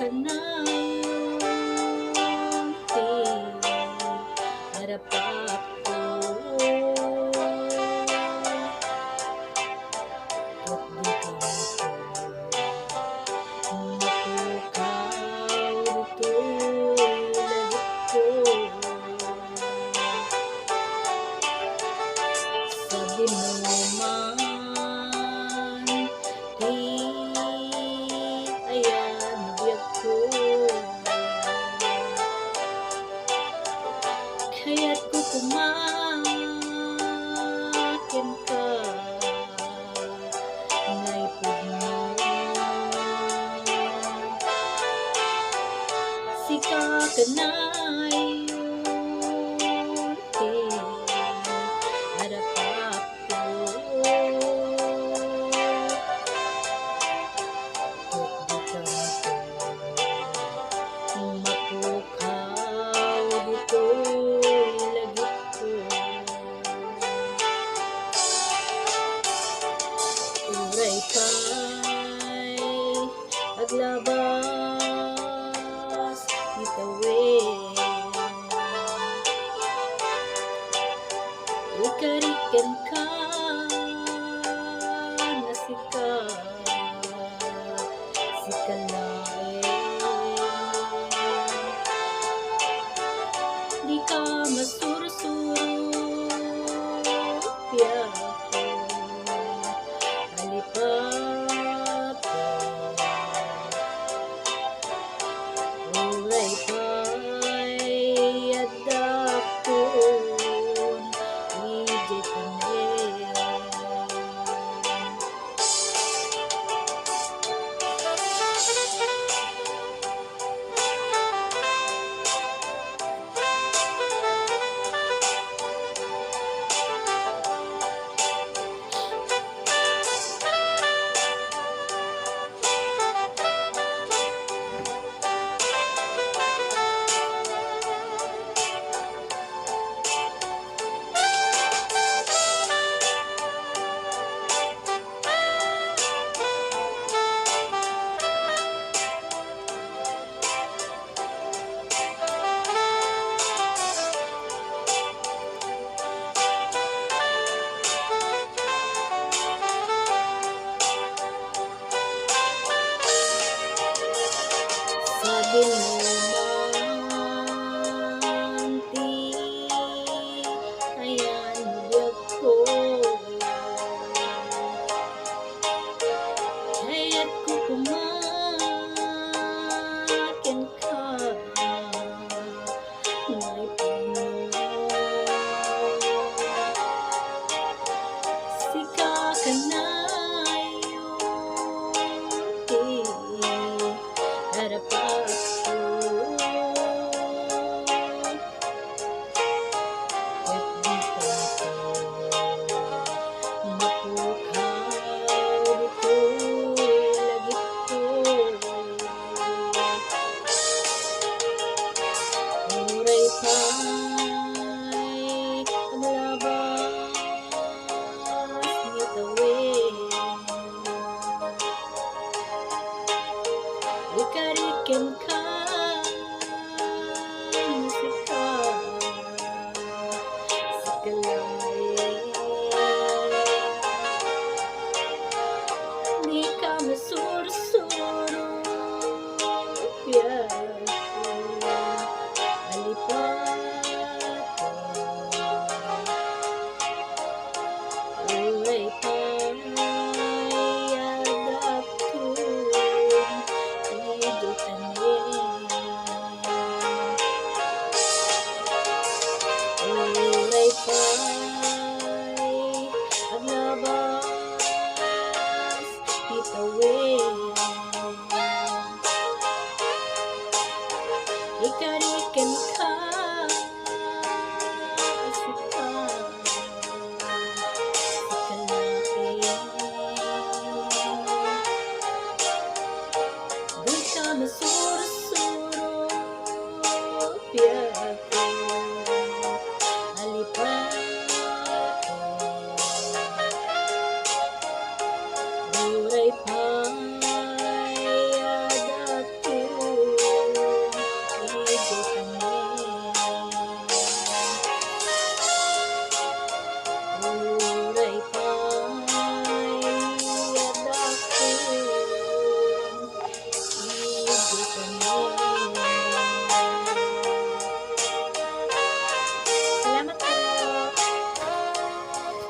ka na harap ako. At di ka mapukaw dito'y lagip ko. Sabi mo man di ayan biyag ko, kaya't kukumakin ka ngay pugno. Sika ka na'y unti harap ako. Mapukaw dito'y lagip ko. Uray ka'y paglabas itawid, ikarikan ka na sika, sika lain. Di ka masuro-suro biyak ko, alipat uray pa'y adapon ijay tanin. Sabi mo man di ayan biyag ko, kaya't kukumakin ka ngay pugno. Sika ka na'y unti harap ako. At di ka mapukaw dito'y lagip ko. Uray pa'y paglabas itawid, ikarikan ka na sika, sika lain. Di ka masuro-suro biyak ko, alipatan uray pa'y adapton ijay tanin. Uray pa'y paglabas itawid, ikarikan ka sika, sika lain. Di ka masuro-suro